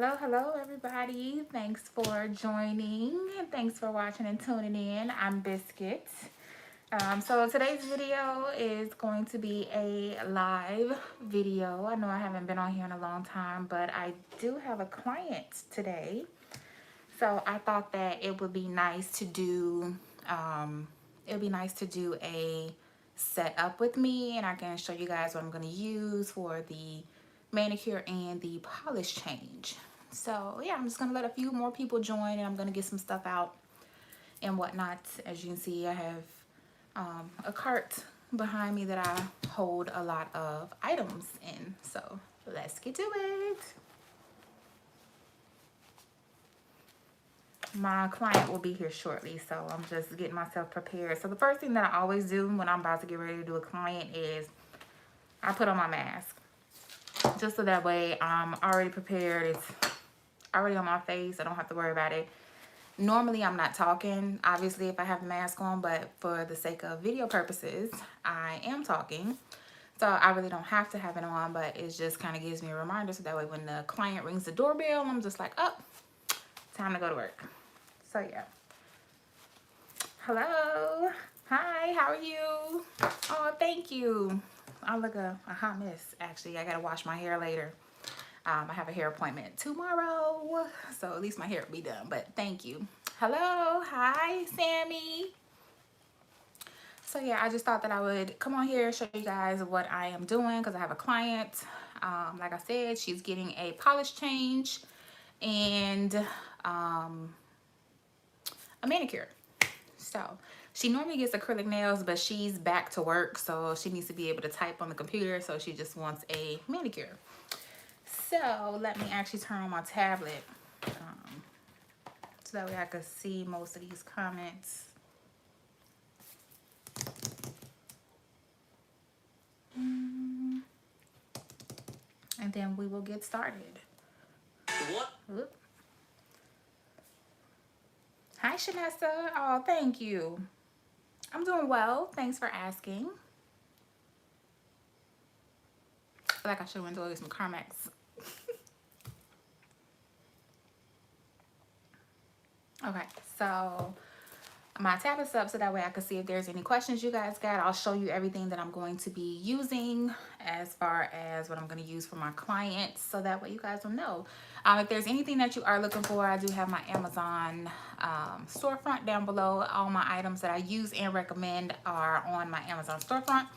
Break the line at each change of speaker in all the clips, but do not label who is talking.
Hello everybody. Thanks for joining and thanks for watching and tuning in. I'm Biscuit. So today's video is going to be a live video. I know I haven't been on here in a long time, but I do have a client today. So I thought that it would be nice to do a setup with me, and I can show you guys what I'm going to use for the manicure and the polish change. So yeah, I'm just gonna let a few more people join, and I'm gonna get some stuff out and whatnot. As you can see, I have a cart behind me that I hold a lot of items in. So let's get to it. My client will be here shortly, so I'm just getting myself prepared. So the first thing that I always do when I'm about to get ready to do a client is I put on my mask. Just so that way I'm already prepared. It's already on my face. I don't have to worry about it. Normally I'm not talking, obviously, if I have the mask on, but for the sake of video purposes, I am talking. So I really don't have to have it on, but it just kind of gives me a reminder, so that way when the client rings the doorbell, I'm just like, oh, time to go to work. So yeah. Hello. Hi, how are you? Oh, thank you. I look a hot mess, actually. I gotta wash my hair later. I have a hair appointment tomorrow, so at least my hair will be done, but thank you. Hello. Hi, Sammy. So yeah, I just thought that I would come on here, show you guys what I am doing, because I have a client. Like I said, she's getting a polish change and a manicure. So she normally gets acrylic nails, but she's back to work, so she needs to be able to type on the computer, so she just wants a manicure. So let me actually turn on my tablet so that way I can see most of these comments. And then we will get started. What? Oop. Hi, Shanessa. Oh, thank you. I'm doing well. Thanks for asking. I feel like I should have went to go get some Carmex. Okay, so my tablet's up so that way I can see if there's any questions you guys got. I'll show you everything that I'm going to be using as far as what I'm going to use for my clients, so that way you guys will know. If there's anything that you are looking for, I do have my Amazon storefront down below. All my items that I use and recommend are on my Amazon storefront.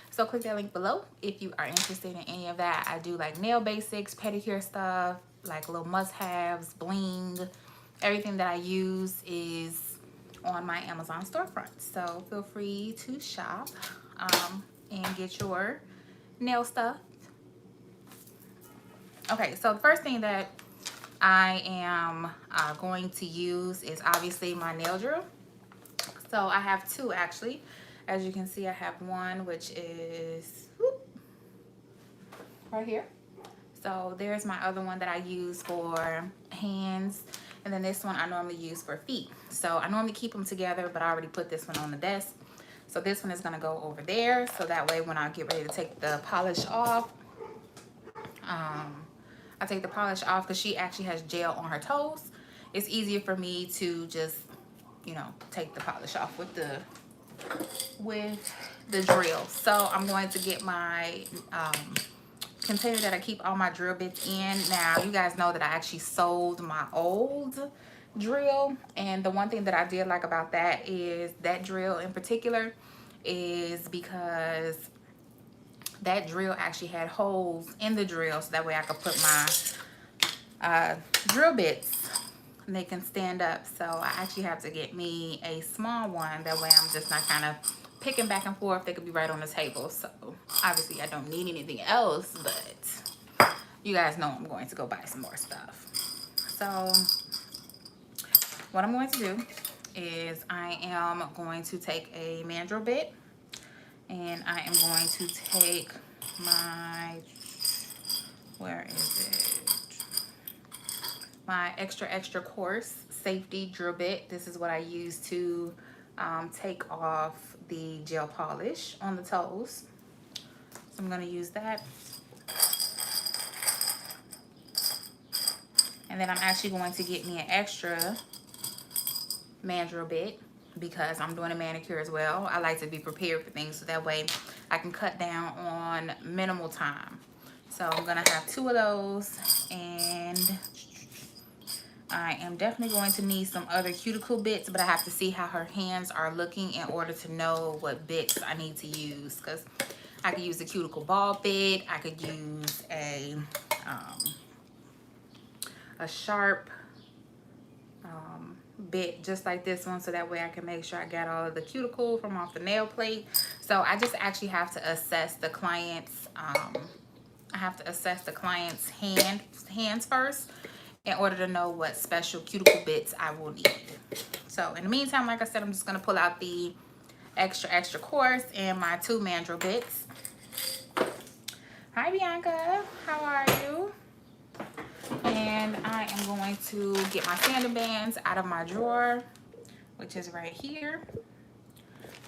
So click that link below if you are interested in any of that. I do like nail basics, pedicure stuff, like little must-haves, bling. Everything that I use is on my Amazon storefront. So feel free to shop and get your nail stuff. Okay, so the first thing that I am going to use is obviously my nail drill. So I have two actually. As you can see, I have one which is right here. So there's my other one that I use for hands. And then this one I normally use for feet. So I normally keep them together, but I already put this one on the desk. So this one is gonna go over there. So that way when I get ready to take the polish off, I take the polish off because she actually has gel on her toes. It's easier for me to just, you know, take the polish off with the drill. So I'm going to get my container that I keep all my drill bits in. Now you guys know that I actually sold my old drill, and the one thing that I did like about that is that drill in particular is because that drill actually had holes in the drill, so that way I could put my drill bits and they can stand up. So I actually have to get me a small one, that way I'm just not kind of picking back and forth. They could be right on the table. So obviously I don't need anything else, but you guys know I'm going to go buy some more stuff. So what I'm going to do is I am going to take a mandrel bit, and I am going to take my, where is it? My extra coarse safety drill bit. This is what I use to take off the gel polish on the toes. So I'm going to use that. And then I'm actually going to get me an extra mandrel bit because I'm doing a manicure as well. I like to be prepared for things so that way I can cut down on minimal time. So I'm gonna have 2 of those, and I am definitely going to need some other cuticle bits, but I have to see how her hands are looking in order to know what bits I need to use, because I could use a cuticle ball bit, I could use a sharp bit just like this one, so that way I can make sure I got all of the cuticle from off the nail plate. So I just actually have to assess the client's hands first in order to know what special cuticle bits I will need. So in the meantime, like I said, I'm just gonna pull out the extra coarse and my 2 mandrel bits. Hi Bianca, how are you? And I am going to get my sanding bands out of my drawer, which is right here.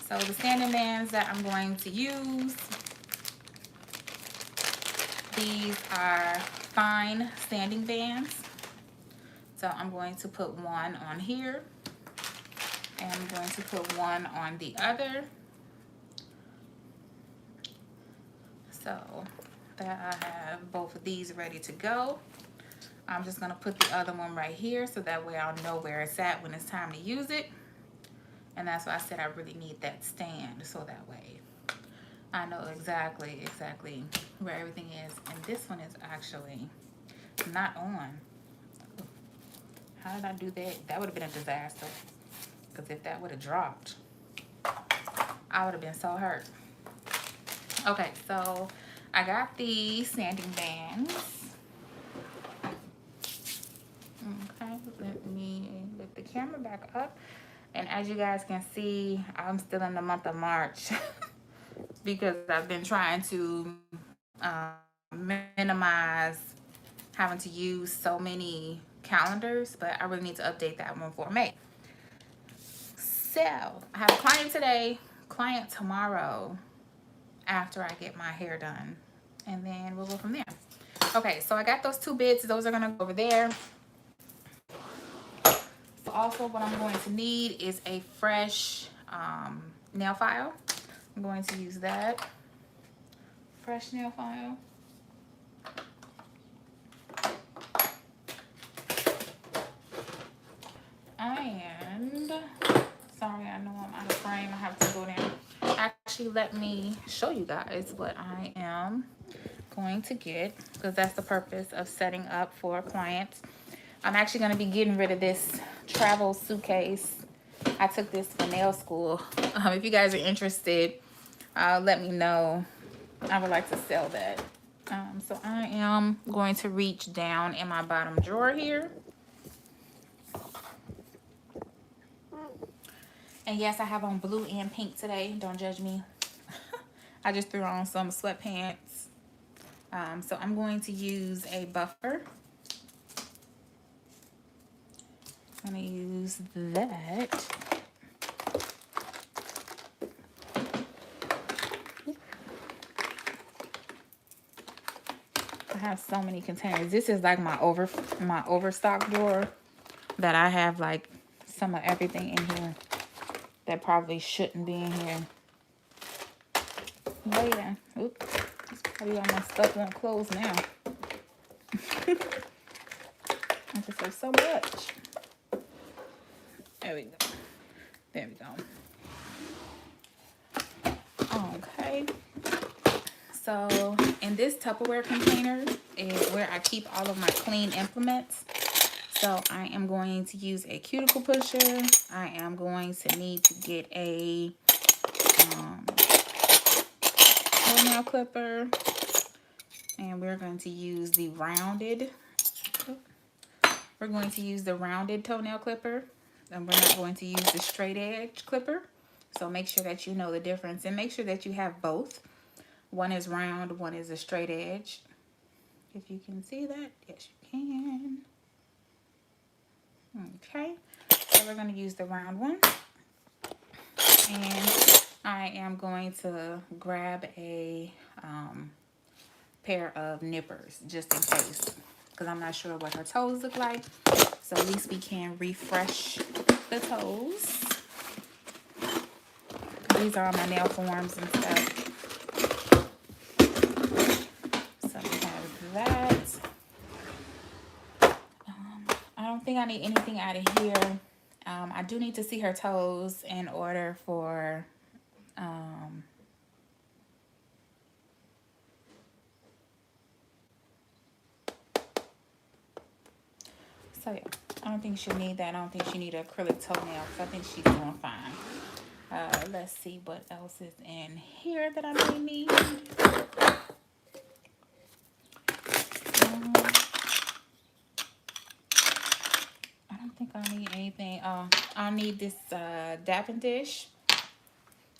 So the sanding bands that I'm going to use, these are fine sanding bands. So I'm going to put one on here, and I'm going to put one on the other. So that I have both of these ready to go. I'm just gonna put the other one right here so that way I'll know where it's at when it's time to use it. And that's why I said I really need that stand, so that way I know exactly where everything is. And this one is actually not on. How did I do that? That would have been a disaster, because if that would have dropped, I would have been so hurt. Okay, so I got the sanding bands. Okay, let me lift the camera back up. And as you guys can see, I'm still in the month of March because I've been trying to minimize having to use so many calendars, but I really need to update that one for May. So I have a client today, client tomorrow after I get my hair done, and then we'll go from there. Okay, so I got those 2 bits. Those are gonna go over there. Also, what I'm going to need is a fresh nail file. I'm going to use that fresh nail file. And sorry, I know I'm out of frame. I have to go down. Actually, let me show you guys what I am going to get, because that's the purpose of setting up for clients. I'm actually going to be getting rid of this travel suitcase. I took this for nail school. If you guys are interested, let me know. I would like to sell that. So I am going to reach down in my bottom drawer here. And yes, I have on blue and pink today. Don't judge me. I just threw on some sweatpants. So I'm going to use a buffer. I'm going to use that. I have so many containers. This is like my overstock drawer that I have like some of everything in here that probably shouldn't be in here. Oh yeah. Oops. It's probably all my stuff won't close now. I just have so much. There we go. There we go. Okay. So in this Tupperware container is where I keep all of my clean implements. So I am going to use a cuticle pusher. I am going to need to get a toenail clipper. And we're going to use the rounded. We're going to use the rounded toenail clipper. And we're not going to use the straight edge clipper. So make sure that you know the difference. And make sure that you have both. One is round, one is a straight edge. If you can see that, yes you can. Okay, so we're going to use the round one. And I am going to grab a pair of nippers just in case. because I'm not sure what her toes look like. So at least we can refresh the toes. These are all my nail forms and stuff. So we have that. I don't think I need anything out of here. I do need to see her toes in order for so yeah, I don't think she'll need that. I don't think she need an acrylic toenail, because I think she's doing fine. Let's see what else is in here that I may need. I don't think I need anything. I need this dapping dish.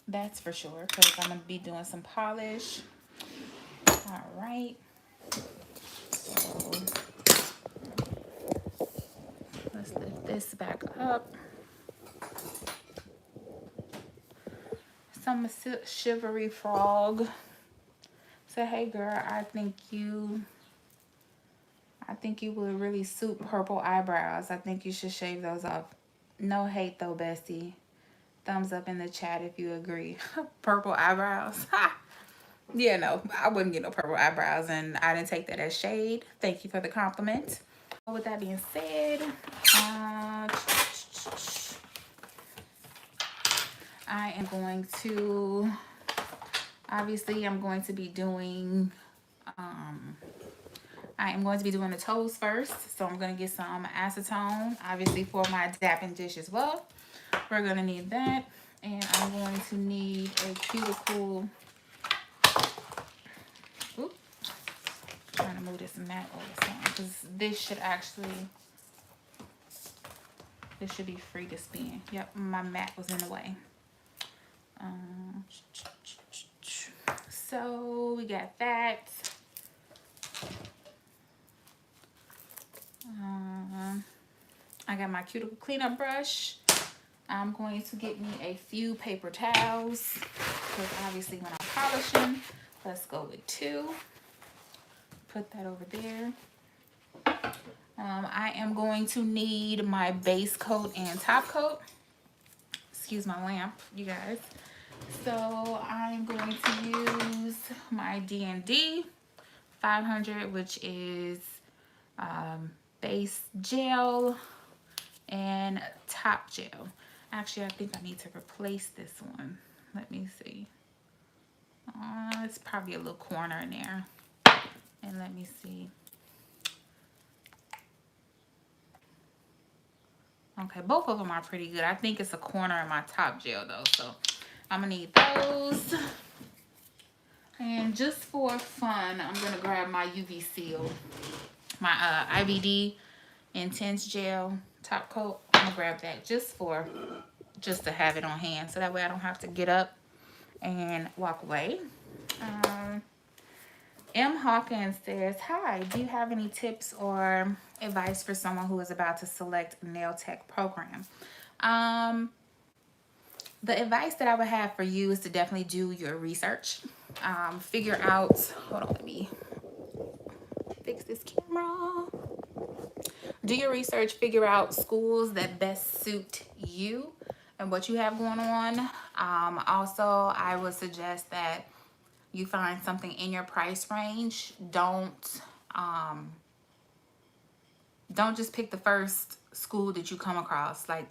That's for sure, because I'm going to be doing some polish. All right. So let's lift this back up. Some shivery frog. Say, hey girl, I think you would really suit purple eyebrows. I think you should shave those off. No hate though, bestie. Thumbs up in the chat if you agree. Purple eyebrows. Ha! Yeah, no, I wouldn't get no purple eyebrows, and I didn't take that as shade. Thank you for the compliment. With that being said, I am going to, obviously I'm going to be doing, I am going to be doing the toes first. So I'm going to get some acetone, obviously for my dapping dish as well. We're going to need that. And I'm going to need a cuticle. Oops. Trying to move this mat over some, because this should be free to spin. Yep, my mat was in the way. So we got that. I got my cuticle cleanup brush. I'm going to get me a few paper towels, because obviously when I'm polishing, let's go with 2. Put that over there. I am going to need my base coat and top coat. Excuse my lamp, you guys. So I'm going to use my D&D 500, which is base gel and top gel. Actually, I think I need to replace this one. Let me see. It's probably a little corner in there. And let me see. Okay, both of them are pretty good. I think it's a corner in my top gel though, so I'm gonna need those. And just for fun, I'm gonna grab my UV seal, my IBD Intense Gel top coat. I'm gonna grab that just to have it on hand, so that way I don't have to get up and walk away. M. Hawkins says, hi, do you have any tips or advice for someone who is about to select a nail tech program? The advice that I would have for you is to definitely do your research. Figure out, hold on, let me fix this camera. Do your research, figure out schools that best suit you and what you have going on. Also, I would suggest that you find something in your price range. Don't just pick the first school that you come across. Like,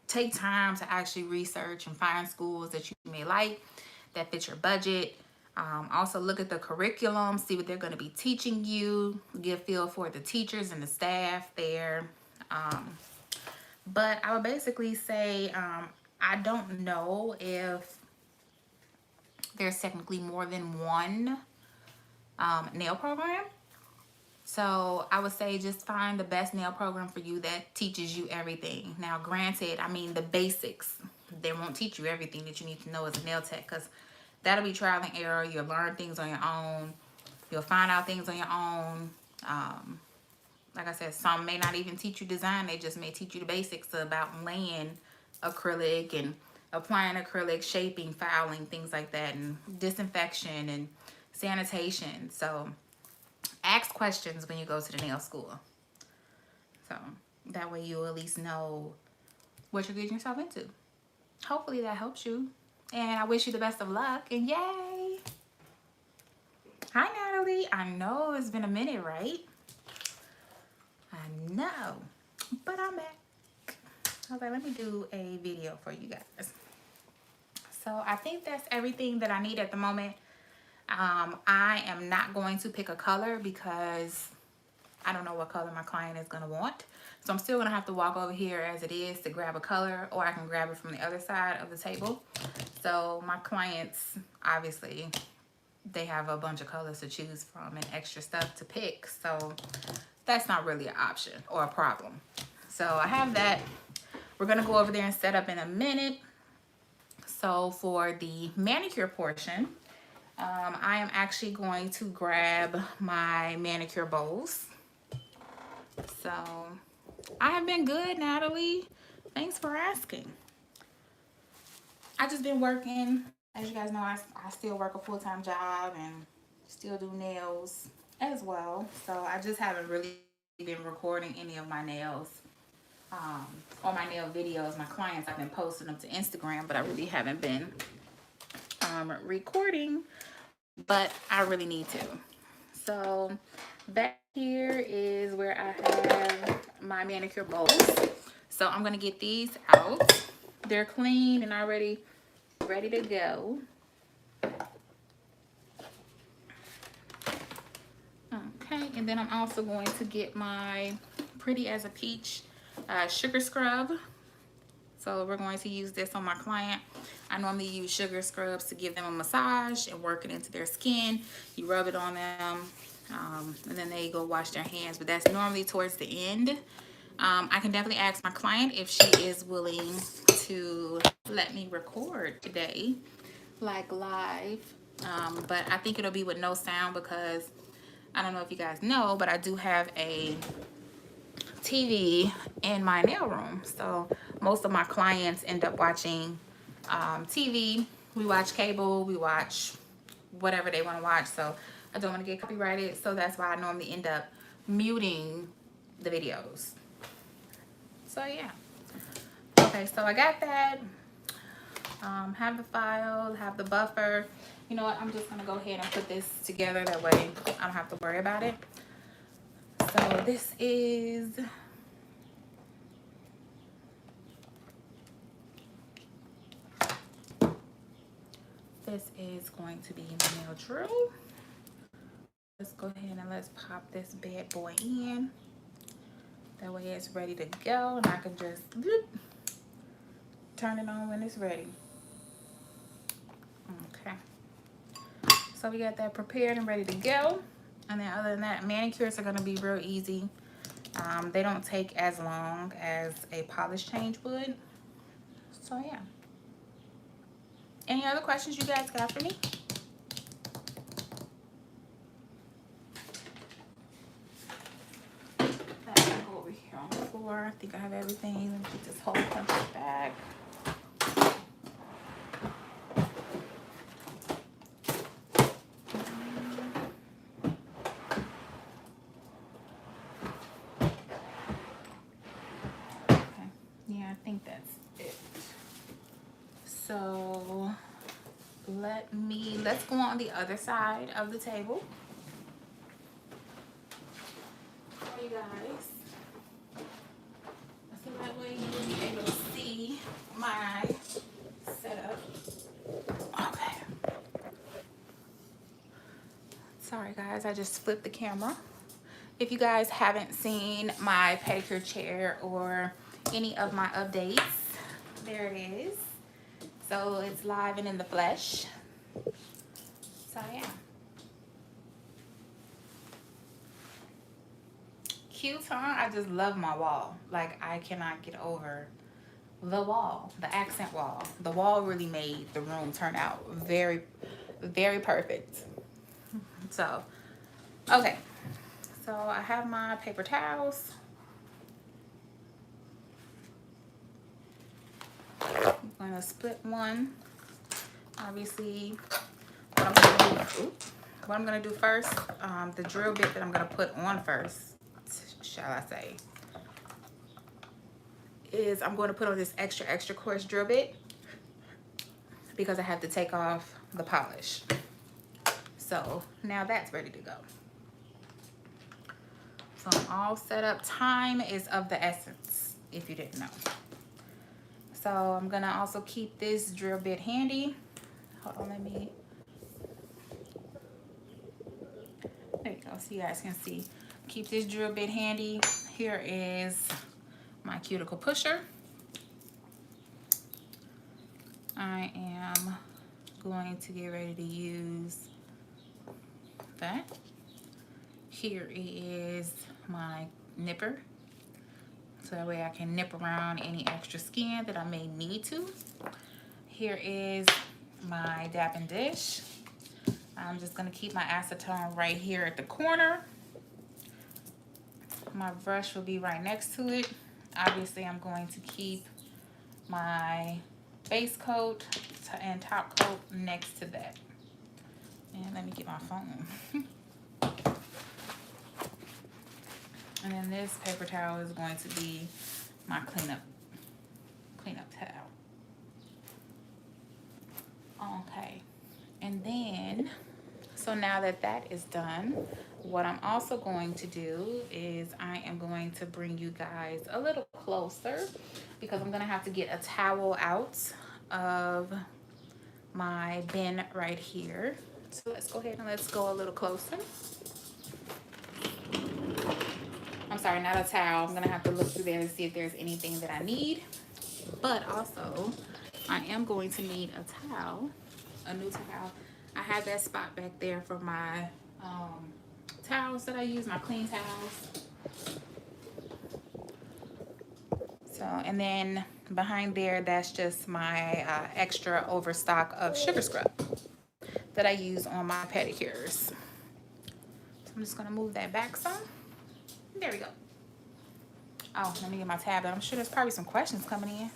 take time to actually research and find schools that you may like, that fit your budget. Also look at the curriculum, see what they're going to be teaching you, get a feel for the teachers and the staff there. But I would basically say, I don't know if there's technically more than one nail program. So I would say just find the best nail program for you that teaches you everything. Now, granted, I mean the basics. They won't teach you everything that you need to know as a nail tech, because that'll be trial and error. You'll learn things on your own. You'll find out things on your own. Like I said, some may not even teach you design. They just may teach you the basics about laying acrylic and applying acrylic, shaping, filing, things like that, and disinfection and sanitation. So ask questions when you go to the nail school. So that way you'll at least know what you're getting yourself into. Hopefully that helps you. And I wish you the best of luck. And yay! Hi, Natalie. I know it's been a minute, right? I know. But I'm back. I was like, let me do a video for you guys. So I think that's everything that I need at the moment. I am not going to pick a color because I don't know what color my client is going to want. So I'm still going to have to walk over here as it is to grab a color, or I can grab it from the other side of the table. So my clients, obviously, they have a bunch of colors to choose from and extra stuff to pick. So that's not really an option or a problem. So I have that. We're going to go over there and set up in a minute. So for the manicure portion, I am actually going to grab my manicure bowls. So I have been good, Natalie. Thanks for asking. I just been working. As you guys know, I still work a full-time job and still do nails as well. So I just haven't really been recording any of my nails or my nail videos. My clients, I've been posting them to Instagram, but I really haven't been recording, but I really need to. So back here is where I have my manicure bowls. So I'm gonna get these out. They're clean and already ready to go. Okay, and then I'm also going to get my Pretty as a Peach sugar scrub. So we're going to use this on my client. I normally use sugar scrubs to give them a massage and work it into their skin. You rub it on them, and then they go wash their hands, but that's normally towards the end. I can definitely ask my client if she is willing to let me record today, like live, but I think it'll be with no sound because I don't know if you guys know, but I do have a TV in my nail room. So most of my clients end up watching TV. We watch cable, we watch whatever they want to watch. So I don't want to get copyrighted. So that's why I normally end up muting the videos. So yeah. Okay, so I got that. Have the file, have the buffer. You know what? I'm just going to go ahead and put this together. That way I don't have to worry about it. So this is going to be my nail drill. Let's go ahead and let's pop this bad boy in. That way it's ready to go and I can just turn it on when it's ready. Okay. So we got that prepared and ready to go. And then other than that, manicures are going to be real easy. They don't take as long as a polish change would. So yeah. Any other questions you guys got for me? Let's go over here on the floor. I think I have everything. Let me get this whole punch back. I think that's it. So let's go on the other side of the table for you guys. So that way you'll be able to see my setup. Okay. Sorry guys, I just flipped the camera. If you guys haven't seen my pedicure chair or any of my updates, there it is. So it's live and in the flesh. So yeah. Cute, huh? I just love my wall. Like, I cannot get over the wall, the accent wall. The wall really made the room turn out very, very perfect. So, okay. So I have my paper towels. I'm gonna split one. Obviously, what I'm gonna do, what I'm gonna do first, the drill bit that I'm gonna put on first, shall I say, is I'm going to put on this extra coarse drill bit because I have to take off the polish. So now that's ready to go. So I'm all set up. Time is of the essence, if you didn't know. So I'm gonna also keep this drill bit handy. Hold on, let me, there you go, so you guys can see. Keep this drill bit handy. Here is my cuticle pusher. I am going to get ready to use that. Here is my nipper, so that way I can nip around any extra skin that I may need to. Here is my dapping dish. I'm just gonna keep my acetone right here at the corner. My brush will be right next to it. Obviously, I'm going to keep my base coat and top coat next to that. And let me get my phone. And then this paper towel is going to be my cleanup towel. Okay, and then, so now that that is done, what I'm also going to do is I am going to bring you guys a little closer because I'm gonna have to get a towel out of my bin right here. So let's go ahead and let's go a little closer. I'm sorry, not a towel. I'm gonna have to look through there and see if there's anything that I need. But also, I am going to need a towel, a new towel. I have that spot back there for my towels that I use, my clean towels. So, and then behind there, that's just my extra overstock of sugar scrub that I use on my pedicures. So I'm just gonna move that back some. There we go. Oh, let me get my tablet. I'm sure there's probably some questions coming in.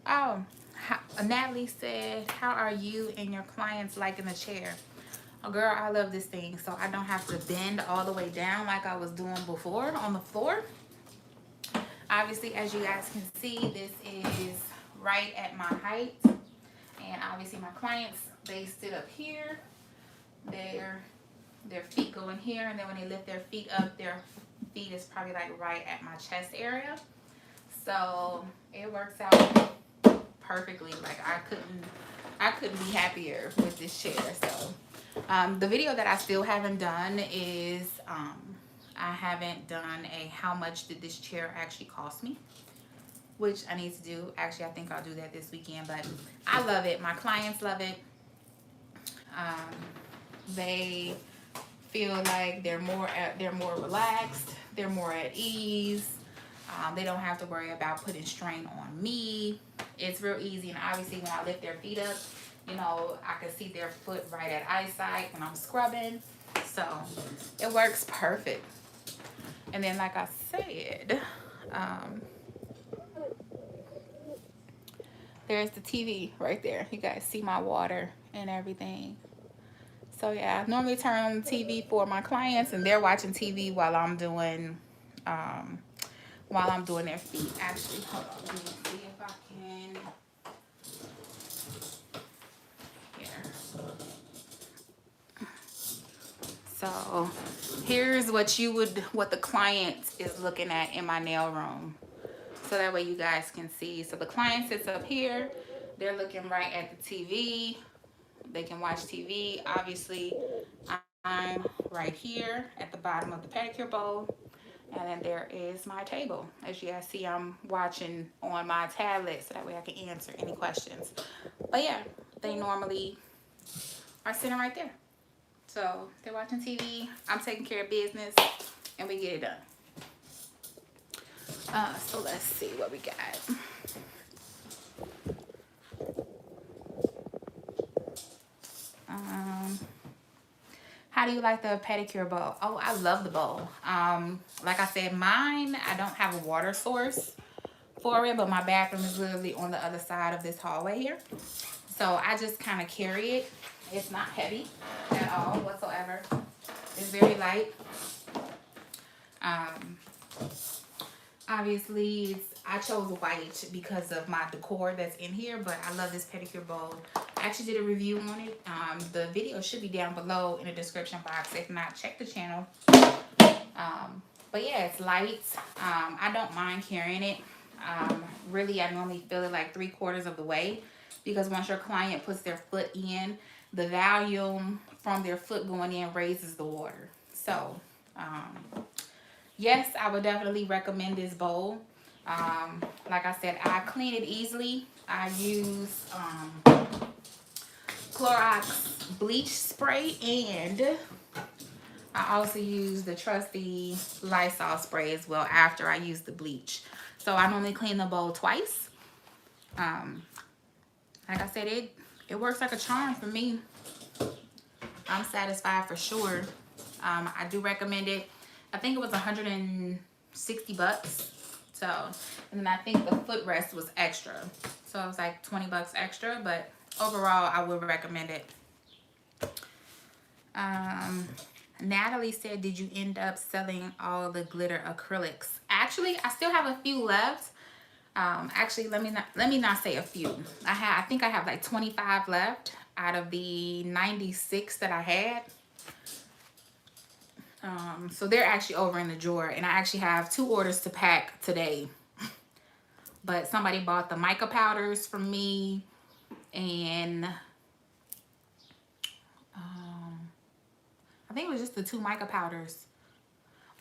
Oh, Natalie said, how are you and your clients liking the chair? Oh, girl, I love this thing, so I don't have to bend all the way down like I was doing before on the floor. Obviously, as you guys can see, this is right at my height. And obviously my clients, they sit up here. Their feet go in here, and then when they lift their feet up, their feet is probably like right at my chest area. So it works out perfectly. Like I couldn't be happier with this chair. So the video that I still haven't done is I haven't done a how much did this chair actually cost me, which I need to do. Actually, I think I'll do that this weekend, but I love it. My clients love it. They feel like they're more relaxed, they're more at ease. They don't have to worry about putting strain on me. It's real easy, and obviously when I lift their feet up, you know, I can see their foot right at eyesight when I'm scrubbing. So it works perfect. And then like I said, there's the TV right there. You guys see my water and everything. So yeah, I normally turn on the TV for my clients, and they're watching TV while I'm doing their feet. Actually, hold on, let me see if I can. Here. So here's what the client is looking at in my nail room. So that way you guys can see. So the client sits up here. They're looking right at the TV. They can watch TV. Obviously, I'm right here at the bottom of the pedicure bowl. And then there is my table. As you guys see, I'm watching on my tablet so that way I can answer any questions. But yeah, they normally are sitting right there. So they're watching TV, I'm taking care of business, and we get it done. So let's see what we got. How do you like the pedicure bowl? Oh, I love the bowl. Like I said, mine, I don't have a water source for it, but my bathroom is literally on the other side of this hallway here. So I just kind of carry it. It's not heavy at all whatsoever. It's very light. Um, Obviously, I chose white because of my decor that's in here, but I love this pedicure bowl. I actually did a review on it. The video should be down below in the description box. If not, check the channel. But yeah, it's light. I don't mind carrying it. Really, I normally feel it like 3/4 of the way, because once your client puts their foot in, the volume from their foot going in raises the water. So, yes, I would definitely recommend this bowl. Like I said, I clean it easily. I use Clorox bleach spray, and I also use the trusty Lysol spray as well after I use the bleach. So I normally clean the bowl twice. Like I said, it works like a charm for me. I'm satisfied for sure. I do recommend it. I think it was 160 bucks. So, and then I think the footrest was extra. So it was like 20 bucks extra, but overall I would recommend it. Natalie said, did you end up selling all the glitter acrylics? Actually, I still have a few left. Actually, let me not say a few. I think I have like 25 left out of the 96 that I had. So they're actually over in the drawer, and I actually have 2 orders to pack today. But somebody bought the mica powders from me, and I think it was just the 2 mica powders.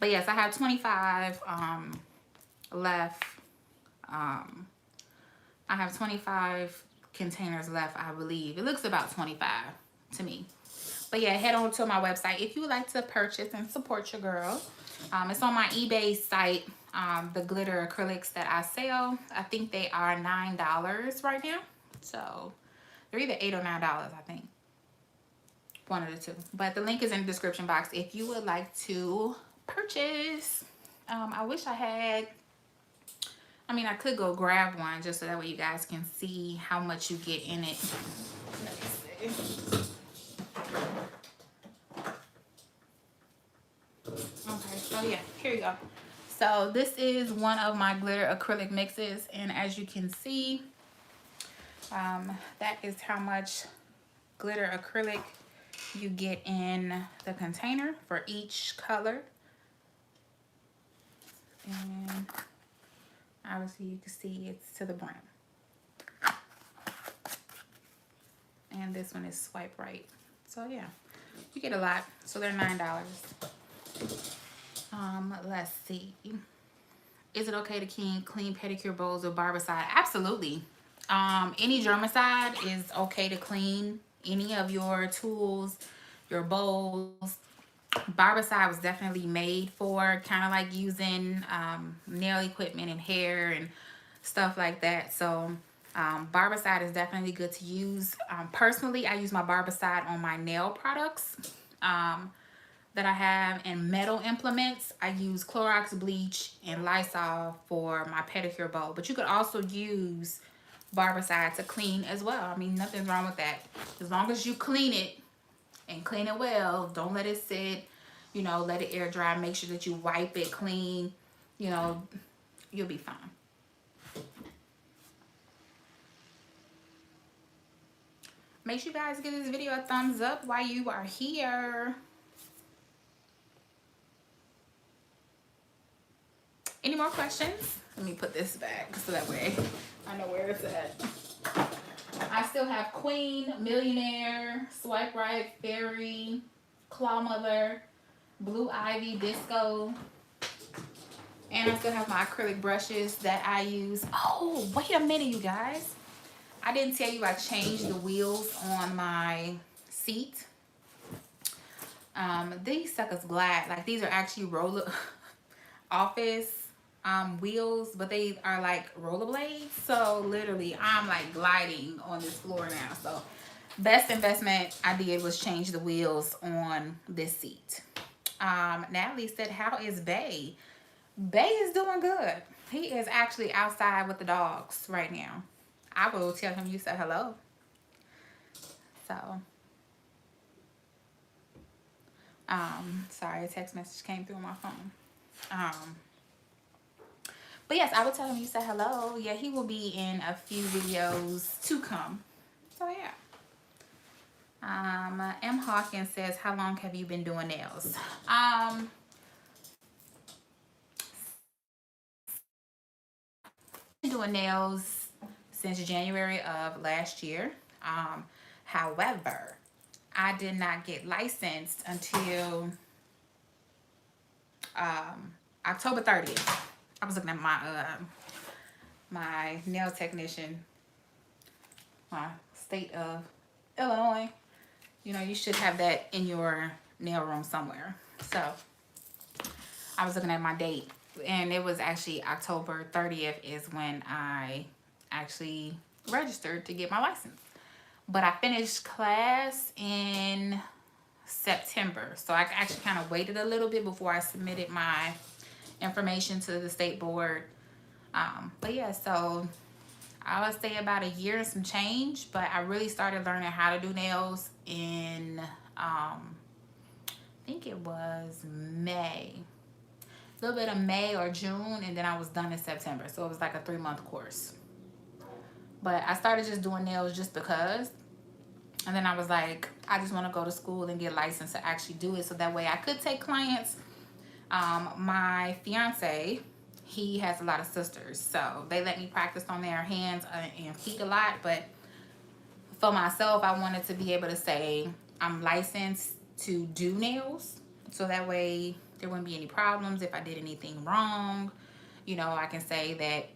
But yes, I have 25 left. I have 25 containers left, I believe. It looks about 25 to me. But yeah, head on to my website if you would like to purchase and support your girl. It's on my eBay site. The glitter acrylics that I sell, I think they are $9 right now. So they're either $8 or $9, I think. One of the two. But the link is in the description box if you would like to purchase. I wish I had, I mean, I could go grab one just so that way you guys can see how much you get in it. Let me see. Okay, so yeah, here you go. So this is one of my glitter acrylic mixes, and as you can see, that is how much glitter acrylic you get in the container for each color. And obviously you can see it's to the brim. And this one is swipe right. So yeah, you get a lot. So they're $9. Let's see. Is it okay to clean pedicure bowls with barbicide? Absolutely. Any germicide is okay to clean. Any of your tools, your bowls. Barbicide was definitely made for kind of like using nail equipment and hair and stuff like that. So barbicide is definitely good to use. Personally, I use my barbicide on my nail products that I have, and metal implements. I use Clorox bleach and Lysol for my pedicure bowl, but you could also use barbicide to clean as well. I mean, nothing's wrong with that. As long as you clean it and clean it well, don't let it sit, you know, let it air dry. Make sure that you wipe it clean, you know, you'll be fine. Make sure you guys give this video a thumbs up while you are here. Any more questions? Let me put this back so that way I know where it's at. I still have Queen, Millionaire, Swipe Right, Fairy, Claw Mother, Blue Ivy, Disco. And I still have my acrylic brushes that I use. Oh, wait a minute, you guys. I didn't tell you I changed the wheels on my seat. These suckers glide. Like, these are actually roller office wheels, but they are like rollerblades. So literally I'm like gliding on this floor now. So best investment I did was change the wheels on this seat. Natalie said, how is Bay? Bay is doing good. He is actually outside with the dogs right now. I will tell him you said hello. So, sorry, a text message came through on my phone. But yes, I would tell him you said hello. Yeah, he will be in a few videos to come. So yeah. M. Hawkins says, how long have you been doing nails? Been doing nails since January of last year. However, I did not get licensed until October 30th. I was looking at my nail technician, my state of Illinois. You know, you should have that in your nail room somewhere. So I was looking at my date, and it was actually October 30th is when I actually registered to get my license. But I finished class in September. So I actually kind of waited a little bit before I submitted my information to the state board. But yeah, so I would say about a year and some change, but I really started learning how to do nails in, I think it was May. A little bit of May or June, and then I was done in September. So it was like a 3-month course. But I started just doing nails just because. And then I was like, I just want to go to school and get licensed to actually do it. So that way I could take clients. My fiance, he has a lot of sisters. So they let me practice on their hands and feet a lot. But for myself, I wanted to be able to say I'm licensed to do nails. So that way there wouldn't be any problems if I did anything wrong. You know, I can say that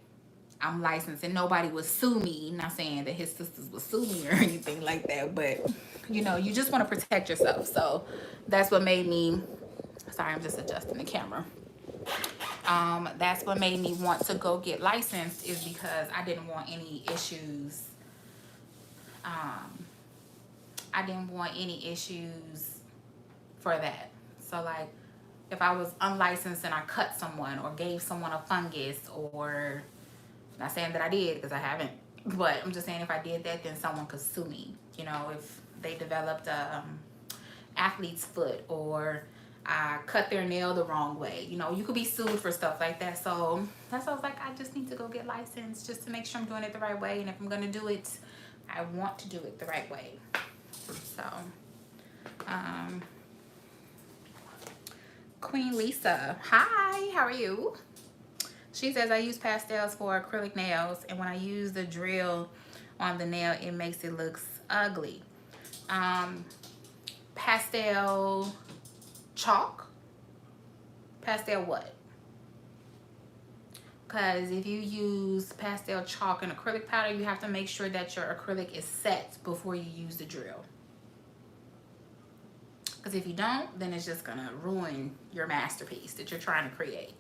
I'm licensed and nobody would sue me. Not saying that his sisters would sue me or anything like that, but you know, you just want to protect yourself. So that's what made me, sorry, I'm just adjusting the camera. That's what made me want to go get licensed, is because I didn't want any issues. I didn't want any issues for that. So like if I was unlicensed and I cut someone or gave someone a fungus, or not saying that I did because I haven't, but I'm just saying if I did that, then someone could sue me. You know, if they developed a athlete's foot, or I cut their nail the wrong way, you know, you could be sued for stuff like that. So that's why I was like, I just need to go get licensed just to make sure I'm doing it the right way. And if I'm going to do it, I want to do it the right way. So, Queen Lisa, hi, how are you? She says, I use pastels for acrylic nails, and when I use the drill on the nail, it makes it look ugly. Pastel chalk? Pastel what? Because if you use pastel chalk and acrylic powder, you have to make sure that your acrylic is set before you use the drill. Because if you don't, then it's just going to ruin your masterpiece that you're trying to create.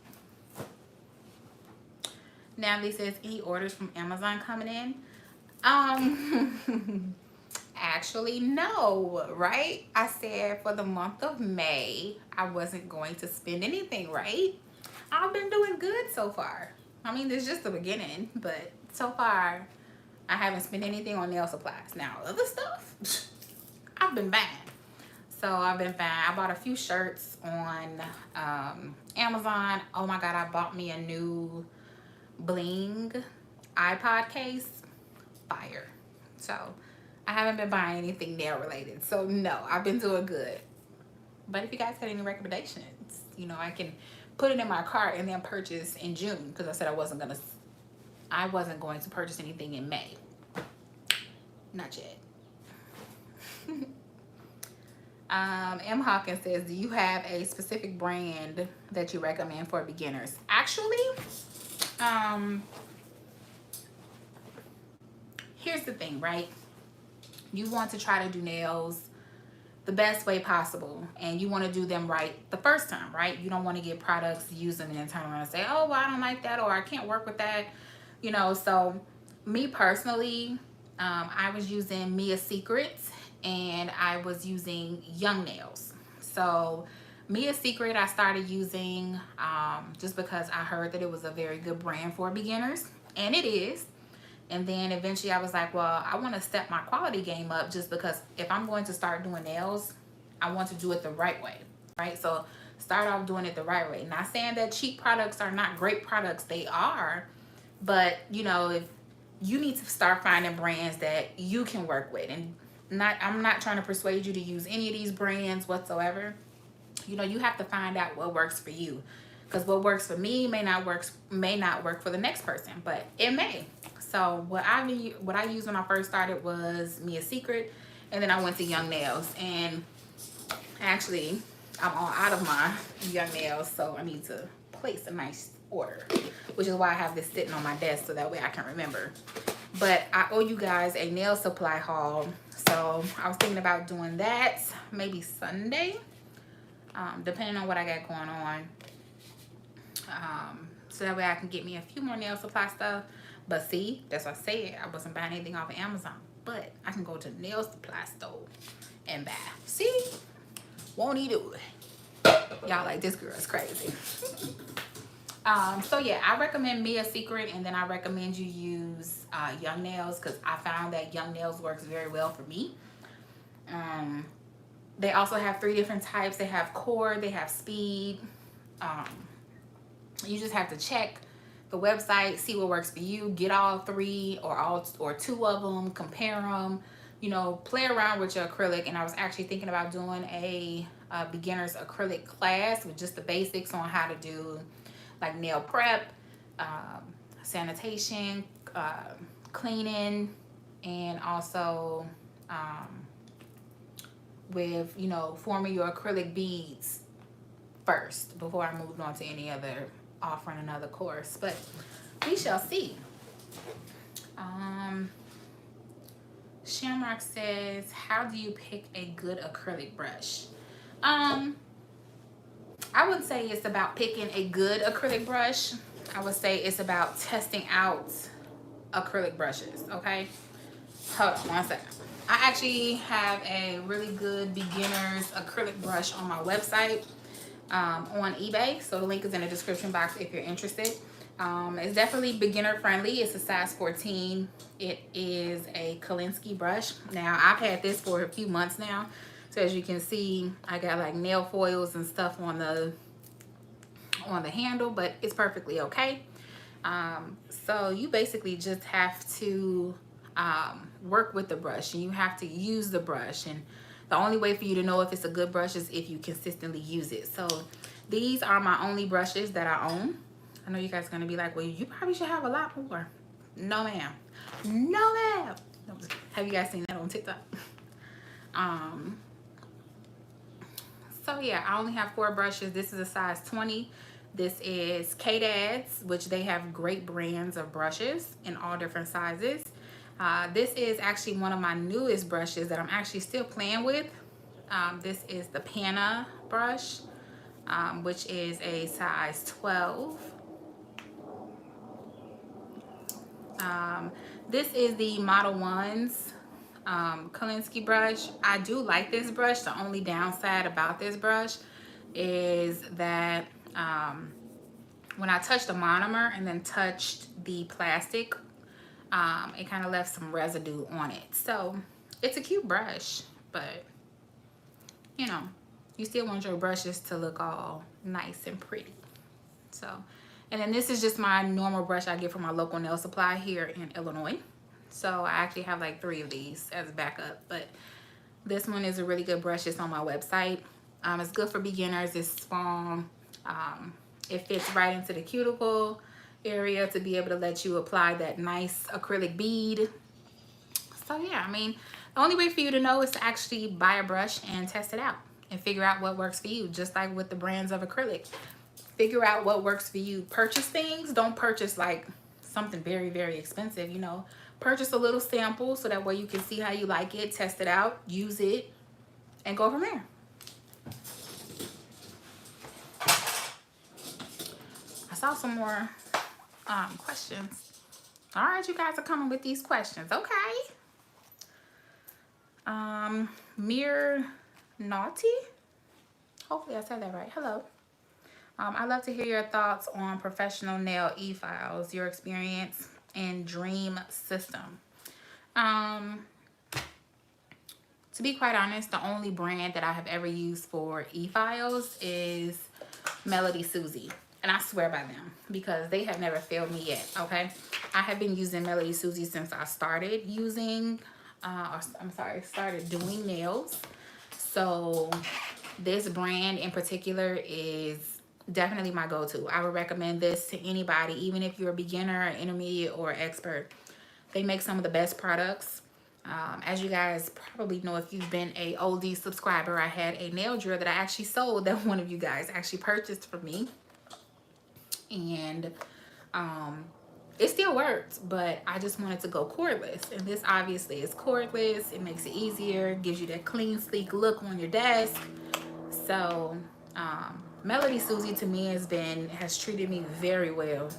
Natalie says, any orders from Amazon coming in? Actually, no, right? I said for the month of May, I wasn't going to spend anything, right? I've been doing good so far. I mean, it's just the beginning, but so far, I haven't spent anything on nail supplies. Now, other stuff, I've been buying. So I've been buying. I bought a few shirts on Amazon. Oh my God, I bought me a new bling iPod case. Fire. So I haven't been buying anything nail related. So no, I've been doing good. But if you guys got any recommendations, you know, I can put it in my cart and then purchase in June, because I said I wasn't going to purchase anything in May. Not yet. M. Hawkins says, do you have a specific brand that you recommend for beginners? Actually, here's the thing, right? You want to try to do nails the best way possible, and you want to do them right the first time, right? You don't want to get products, use them, and then turn around and say, oh, well, I don't like that, or I can't work with that, you know. So me personally, I was using Mia Secrets, and I was using Young Nails. So Mia Secret I started using just because I heard that it was a very good brand for beginners, and it is. And then eventually I was like, well, I want to step my quality game up, just because if I'm going to start doing nails, I want to do it the right way, right? So start off doing it the right way. Not saying that cheap products are not great products. They are. But, you know, if you need to start finding brands that you can work with. And I'm not trying to persuade you to use any of these brands whatsoever. You know, you have to find out what works for you, because what works for me may not work for the next person, but it may. So what I used when I first started was Mia Secret, and then I went to Young Nails, and actually I'm all out of my Young Nails, so I need to place a nice order, which is why I have this sitting on my desk so that way I can remember. But I owe you guys a nail supply haul, so I was thinking about doing that maybe Sunday, depending on what I got going on. So that way I can get me a few more nail supply stuff. But see, that's what I said. I wasn't buying anything off of Amazon, but I can go to the nail supply store and buy. See, won't he do it? Y'all like, this girl is crazy. So yeah, I recommend Mia Secret, and then I recommend you use Young Nails, because I found that Young Nails works very well for me. They also have 3 different types. They have core, they have speed. You just have to check the website, see what works for you, get all 3 or 2 of them, compare them, you know, play around with your acrylic. And I was actually thinking about doing a beginner's acrylic class with just the basics on how to do like nail prep, sanitation, cleaning, and also with, you know, forming your acrylic beads first before I moved on to any other, offering another course. But we shall see. Shamrock says, how do you pick a good acrylic brush? I wouldn't say it's about picking a good acrylic brush. I would say it's about testing out acrylic brushes, okay? Hold on one second. I actually have a really good beginner's acrylic brush on my website, on eBay. So the link is in the description box if you're interested. It's definitely beginner friendly. It's a size 14. It is a Kolinsky brush. Now, I've had this for a few months now. So as you can see, I got like nail foils and stuff on the handle, but it's perfectly okay. So you basically just have to work with the brush, and you have to use the brush. And the only way for you to know if it's a good brush is if you consistently use it. So these are my only brushes that I own. I know you guys are going to be like, well, you probably should have a lot more. No, ma'am. No, ma'am. Have you guys seen that on TikTok? So yeah, I only have 4 brushes. This is a size 20. This is K-Dad's, which they have great brands of brushes in all different sizes. This is actually one of my newest brushes that I'm actually still playing with. This is the Panna brush, which is a size 12. This is the Model 1's Kolinsky brush. I do like this brush. The only downside about this brush is that when I touched the monomer and then touched the plastic, it kind of left some residue on it. So it's a cute brush, but you know, you still want your brushes to look all nice and pretty. So, and then this is just my normal brush I get from my local nail supply here in Illinois. So I actually have like 3 of these as backup, but this one is a really good brush. It's on my website. It's good for beginners. It's small. It fits right into the cuticle area to be able to let you apply that nice acrylic bead. So yeah, I mean, the only way for you to know is to actually buy a brush and test it out and figure out what works for you. Just like with the brands of acrylic, figure out what works for you. Purchase things. Don't purchase like something very, very expensive, you know. Purchase a little sample so that way you can see how you like it, test it out, use it, and go from there. I saw some more questions. All right, you guys are coming with these questions. Okay. Mere Naughty. Hopefully I said that right. Hello. I'd love to hear your thoughts on professional nail e-files, your experience, and Dream System. To be quite honest, the only brand that I have ever used for e-files is Melody Susie. And I swear by them because they have never failed me yet, okay? I have been using Melody Susie since I started using, started doing nails. So this brand in particular is definitely my go-to. I would recommend this to anybody, even if you're a beginner, intermediate, or expert. They make some of the best products. As you guys probably know, if you've been a OD subscriber, I had a nail drill that I actually sold that one of you guys actually purchased from me. And it still works, but I just wanted to go cordless. And this obviously is cordless. It makes it easier, gives you that clean, sleek look on your desk. So Melody Susie to me has treated me very well.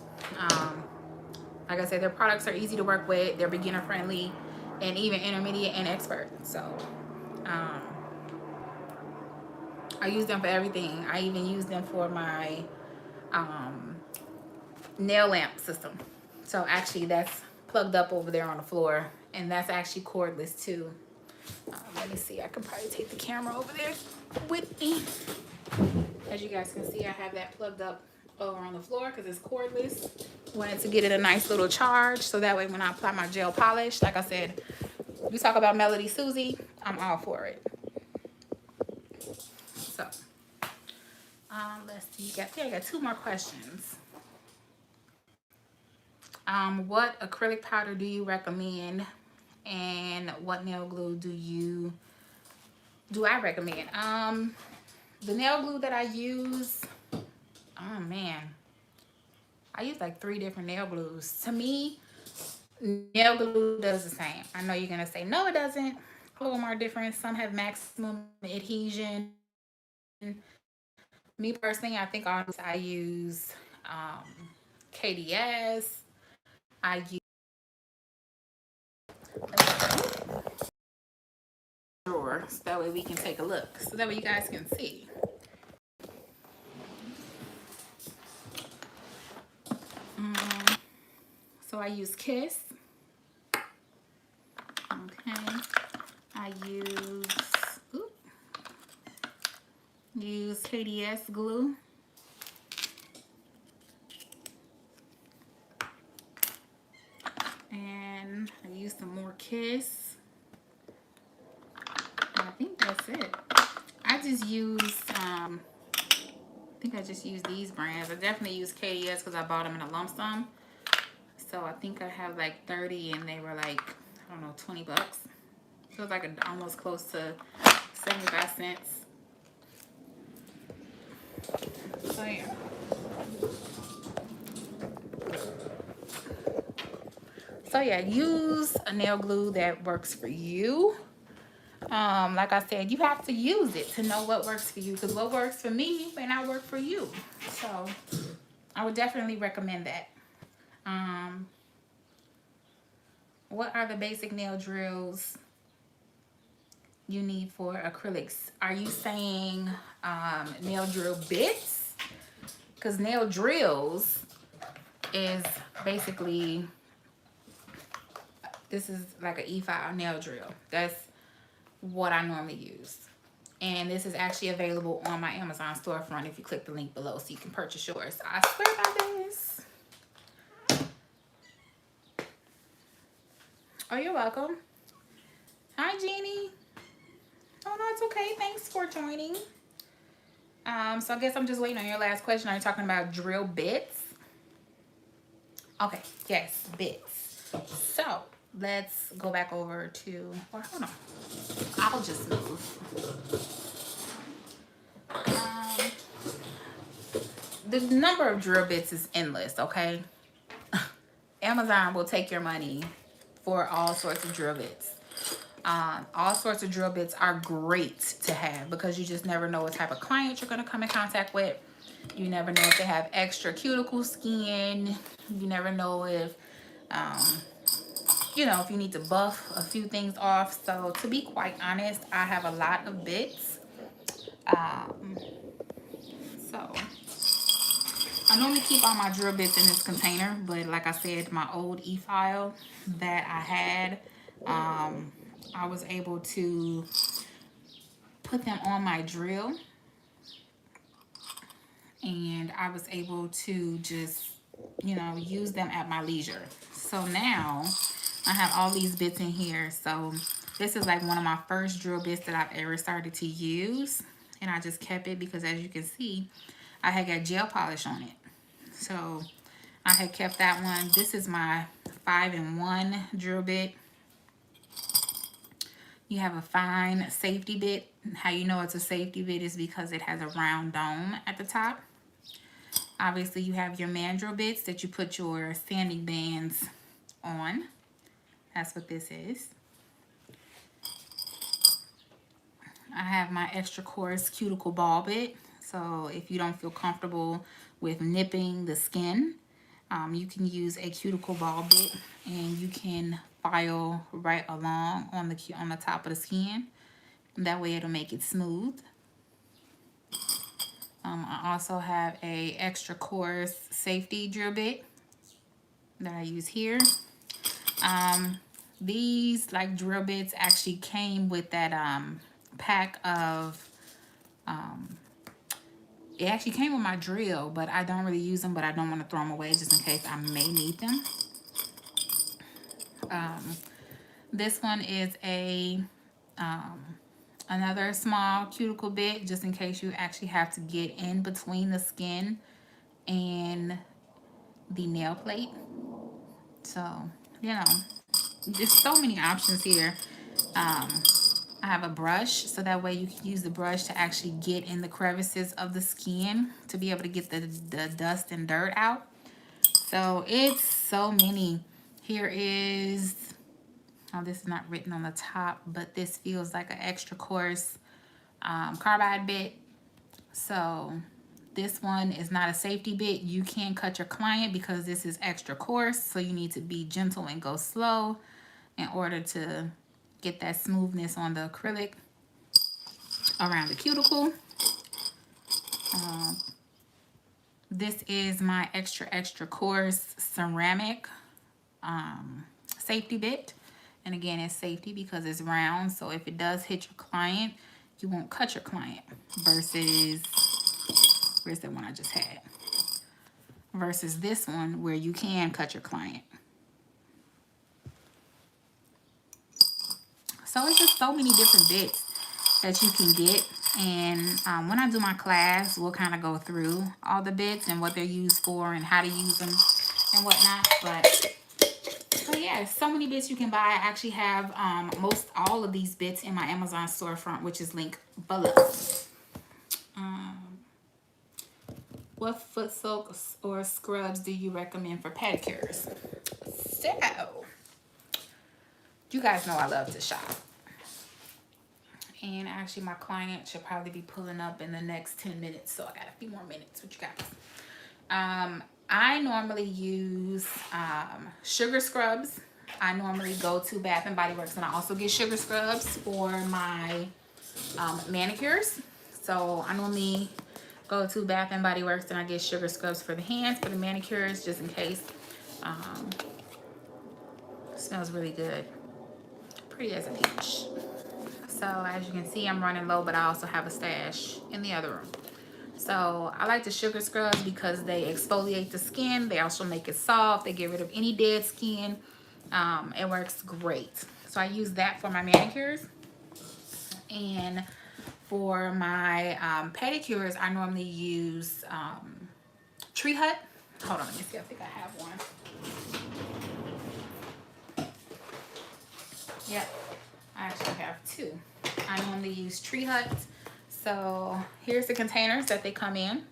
Like I said, their products are easy to work with. They're beginner friendly and even intermediate and expert. So I use them for everything. I even use them for my nail lamp system. So actually that's plugged up over there on the floor, and that's actually cordless too. Let me see, I can probably take the camera over there with me. As you guys can see, I have that plugged up over on the floor because it's cordless. Wanted to get it a nice little charge so that way when I apply my gel polish, like I said, we talk about Melody Susie, I'm all for it. So let's see, I got 2 more questions. What acrylic powder do you recommend, and what nail glue do I recommend? The nail glue that I use, oh man, I use like 3 different nail glues. To me, nail glue does the same. I know you're gonna say no, it doesn't. All of them are different. Some have maximum adhesion. Me personally, I think I use KDS. I use drawer so that way we can take a look. So that way you guys can see. So I use Kiss. Okay. I use KDS glue. And I use some more Kiss. And I think that's it. I just use, I think I just use these brands. I definitely use KDS because I bought them in a lump sum. So I think I have like 30 and they were like, I don't know, 20 bucks. So it's like almost close to 75 cents. So yeah. So yeah, use a nail glue that works for you. Like I said, you have to use it to know what works for you, because what works for me may not work for you. So I would definitely recommend that. What are the basic nail drills you need for acrylics? Are you saying nail drill bits? Because nail drills is basically, this is like an E5 nail drill. That's what I normally use. And this is actually available on my Amazon storefront if you click the link below so you can purchase yours. I swear by this. Oh, you're welcome. Hi, Jeannie. Oh, no, it's okay. Thanks for joining. So I guess I'm just waiting on your last question. Are you talking about drill bits? Okay, yes, bits. So let's go back over to, well, hold on. I'll just move. The number of drill bits is endless, okay? Amazon will take your money for all sorts of drill bits. All sorts of drill bits are great to have because you just never know what type of client you're going to come in contact with. You never know if they have extra cuticle skin. You never know if, you know, if you need to buff a few things off. So to be quite honest, I have a lot of bits. So I normally keep all my drill bits in this container, but like I said, my old e-file that I had, I was able to put them on my drill, and I was able to just, you know, use them at my leisure. So now I have all these bits in here. So this is like one of my first drill bits that I've ever started to use, and I just kept it because, as you can see, I had got gel polish on it. So I had kept that one. This is my 5-in-1 drill bit. You have a fine safety bit. How you know it's a safety bit is because it has a round dome at the top. Obviously, you have your mandrel bits that you put your sanding bands on. That's what this is. I have my extra coarse cuticle ball bit. So if you don't feel comfortable with nipping the skin, you can use a cuticle ball bit, and you can file right along on the top of the skin. That way it'll make it smooth. I also have a extra coarse safety drill bit that I use here. These like drill bits actually came with that pack of it actually came with my drill, but I don't really use them, but I don't want to throw them away just in case I may need them. This one is a another small cuticle bit just in case you actually have to get in between the skin and the nail plate. So, you know, there's so many options here. I have a brush, so that way you can use the brush to actually get in the crevices of the skin to be able to get the dust and dirt out. So it's so many. Here is, oh, this is not written on the top, but this feels like an extra coarse carbide bit. So this one is not a safety bit. You can cut your client because this is extra coarse, so you need to be gentle and go slow in order to get that smoothness on the acrylic around the cuticle. This is my extra coarse ceramic safety bit. And again, it's safety because it's round, so if it does hit your client, you won't cut your client. Versus, where's the one I just had? Versus this one where you can cut your client. So it's just so many different bits that you can get. And when I do my class, we'll kind of go through all the bits and what they're used for and how to use them and whatnot. But yeah, so many bits you can buy. I actually have most all of these bits in my Amazon storefront, which is linked below. What foot soaks or scrubs do you recommend for pedicures? So, you guys know I love to shop. And actually, my client should probably be pulling up in the next 10 minutes. So, I got a few more minutes with you guys. I normally use sugar scrubs. I normally go to Bath & Body Works, and I also get sugar scrubs for my manicures. So, I normally go to Bath & Body Works, and I get sugar scrubs for the hands, for the manicures, just in case. Smells really good. Pretty as a peach. So as you can see, I'm running low, but I also have a stash in the other room. So I like the sugar scrubs because they exfoliate the skin. They also make it soft. They get rid of any dead skin. It works great. So I use that for my manicures. And for my pedicures, I normally use Tree Hut. Hold on, let me see. I think I have one. Yep, I actually have two. I normally use Tree Hut. So here's the containers that they come in.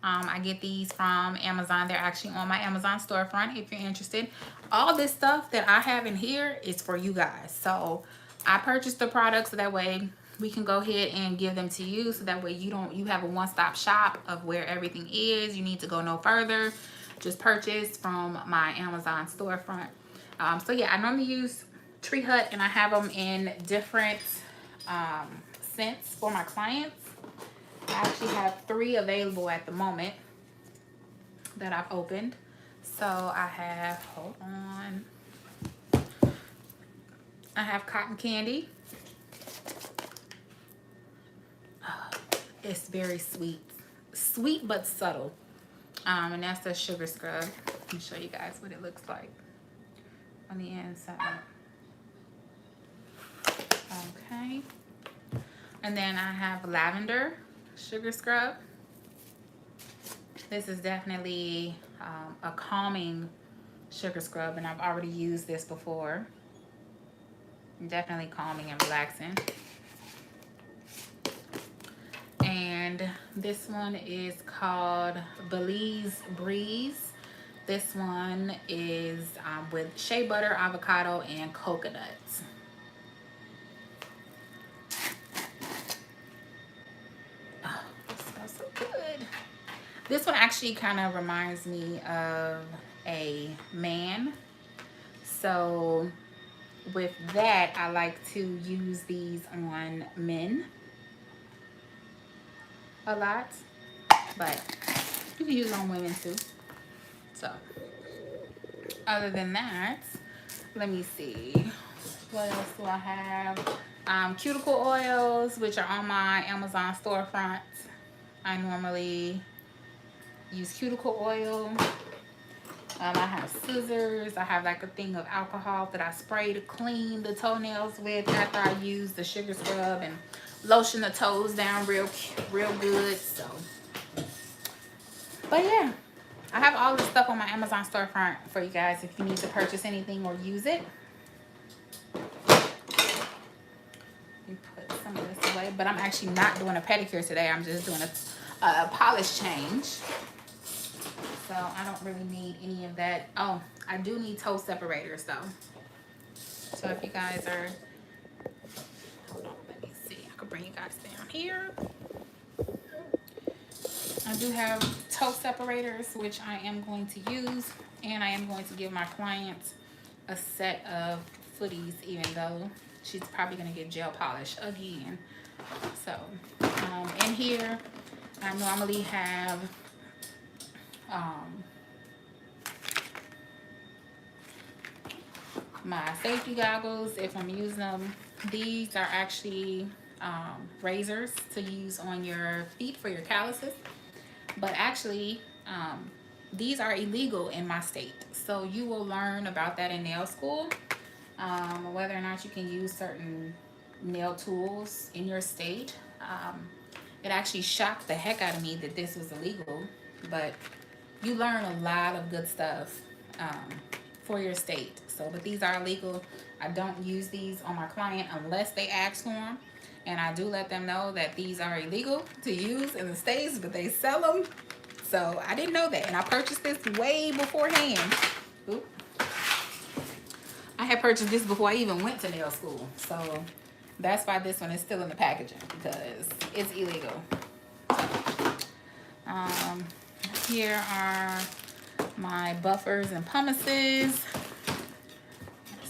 I get these from Amazon. They're actually on my Amazon storefront if you're interested. All this stuff that I have in here is for you guys. So I purchased the products so that way we can go ahead and give them to you. So that way you have a one-stop shop of where everything is. You need to go no further. Just purchase from my Amazon storefront. So yeah, I normally use Tree Hut, and I have them in different scents for my clients. I actually have 3 available at the moment. that I've opened. So I have, hold on, I have cotton candy. It's very sweet. Sweet but subtle. And that's the sugar scrub. Let me show you guys what it looks like on the inside. Okay. And then I have lavender sugar scrub. This is definitely a calming sugar scrub, and I've already used this before. Definitely calming and relaxing. And this one is called Belize Breeze. This one is with shea butter, avocado, and coconuts. Oh, it smells so good. This one actually kind of reminds me of a man. So with that, I like to use these on men a lot, but you can use it on women too. So other than that, let me see, what else do I have? Cuticle oils, which are on my Amazon storefront. I normally use cuticle oil. I have scissors. I have like a thing of alcohol that I spray to clean the toenails with after I use the sugar scrub and lotion the toes down real good. So, but yeah, I have all this stuff on my Amazon storefront for you guys if you need to purchase anything or use it. Let me put some of this away, but I'm actually not doing a pedicure today. I'm just doing a polish change. So I don't really need any of that. Oh, I do need toe separators though. So if you guys are, hold on, let me see. I could bring you guys down here. I do have toe separators, which I am going to use. And I am going to give my clients a set of footies, even though she's probably going to get gel polish again. So in here, I normally have my safety goggles if I'm using them. These are actually razors to use on your feet for your calluses, but actually these are illegal in my state, so you will learn about that in nail school, whether or not you can use certain nail tools in your state. It actually shocked the heck out of me that this was illegal, but you learn a lot of good stuff for your state. So, but these are illegal. I don't use these on my client unless they ask for them. And I do let them know that these are illegal to use in the States, but they sell them. So I didn't know that. And I purchased this way beforehand. Oop. I had purchased this before I even went to nail school. So that's why this one is still in the packaging, because it's illegal. Here are my buffers and pumices.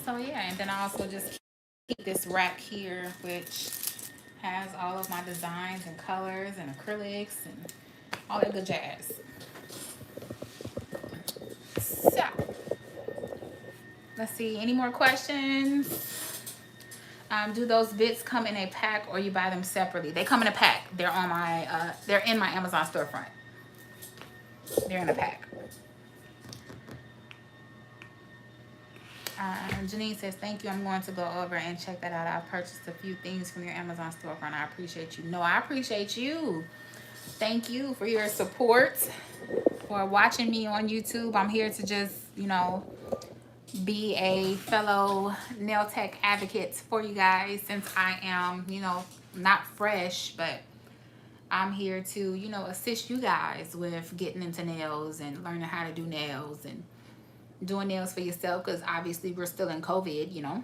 So yeah, and then I also just keep this rack here, which has all of my designs and colors and acrylics and all that good jazz. So let's see, any more questions? Do those bits come in a pack or you buy them separately? They come in a pack. They're on my they're in my Amazon storefront. They're in a pack. Janine says, thank you. I'm going to go over and check that out. I've purchased a few things from your Amazon storefront. I appreciate you. No, I appreciate you. Thank you for your support, for watching me on YouTube. I'm here to just, you know, be a fellow nail tech advocate for you guys, since I am, you know, not fresh, but I'm here to, you know, assist you guys with getting into nails and learning how to do nails and doing nails for yourself, because obviously we're still in COVID, you know,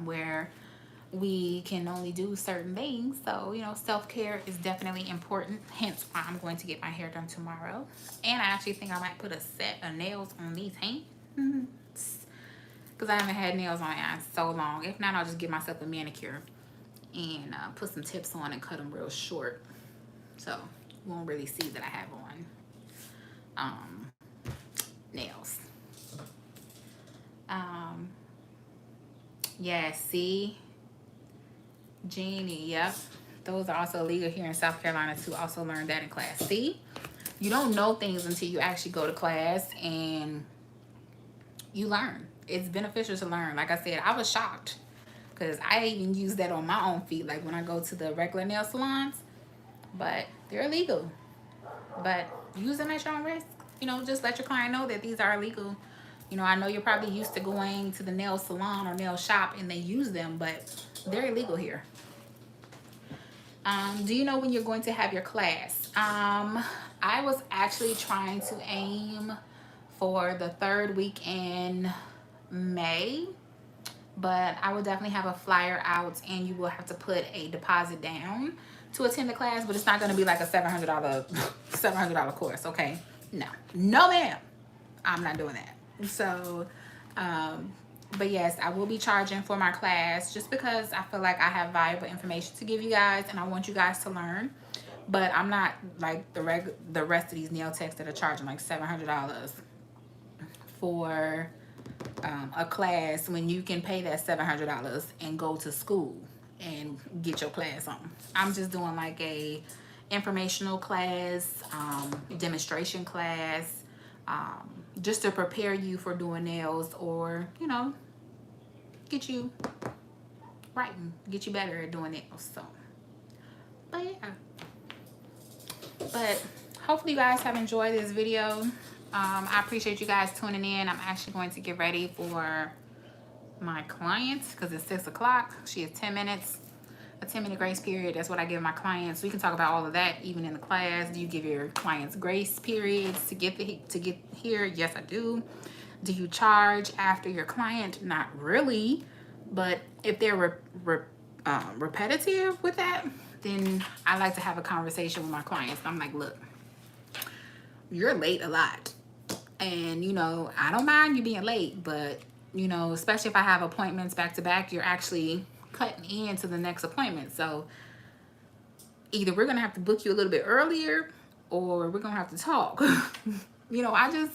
where we can only do certain things. So, you know, self-care is definitely important, hence why I'm going to get my hair done tomorrow. And I actually think I might put a set of nails on these hands, because I haven't had nails on in so long. If not, I'll just give myself a manicure and put some tips on and cut them real short, so you won't really see that I have on. nails. Yeah, see, Jeannie, yep. Those are also illegal here in South Carolina too. Also learned that in class. See, you don't know things until you actually go to class and you learn. It's beneficial to learn. Like I said, I was shocked because I even use that on my own feet, like when I go to the regular nail salons. But they're illegal. But use them at your own risk. You know, just let your client know that these are illegal. You know, I know you're probably used to going to the nail salon or nail shop and they use them, but they're illegal here. Do you know when you're going to have your class? I was actually trying to aim for the 3rd week in May, but I will definitely have a flyer out and you will have to put a deposit down to attend the class, but it's not going to be like a $700 course, okay? No ma'am, I'm not doing that. So but yes, I will be charging for my class just because I feel like I have valuable information to give you guys and I want you guys to learn. But I'm not like the rest of these nail techs that are charging like $700 for a class when you can pay that $700 and go to school and get your class on. I'm just doing like a informational class, demonstration class, just to prepare you for doing nails, or you know, get you writing, get you better at doing nails. So but yeah, but hopefully you guys have enjoyed this video. I appreciate you guys tuning in. I'm actually going to get ready for my clients because it's 6 o'clock. She has 10 minutes, a 10-minute grace period. That's what I give my clients. We can talk about all of that even in the class. Do you give your clients grace periods to get here? Yes, I do. Do you charge after your client? Not really, but if they're repetitive with that, then I like to have a conversation with my clients. I'm like, look, you're late a lot, and you know, I don't mind you being late, but you know, especially if I have appointments back to back, you're actually cutting into the next appointment. So either we're gonna have to book you a little bit earlier or we're gonna have to talk. You know, I just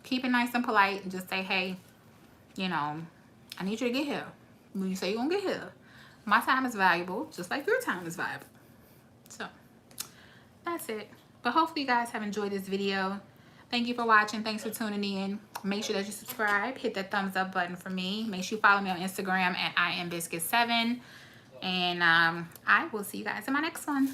keep it nice and polite and just say, hey, you know, I need you to get here. When you say you're gonna get here, my time is valuable, just like your time is valuable. So that's it. But hopefully you guys have enjoyed this video. Thank you for watching. Thanks for tuning in. Make sure that you subscribe. Hit that thumbs up button for me. Make sure you follow me on Instagram at IamBiscuit7. And I will see you guys in my next one.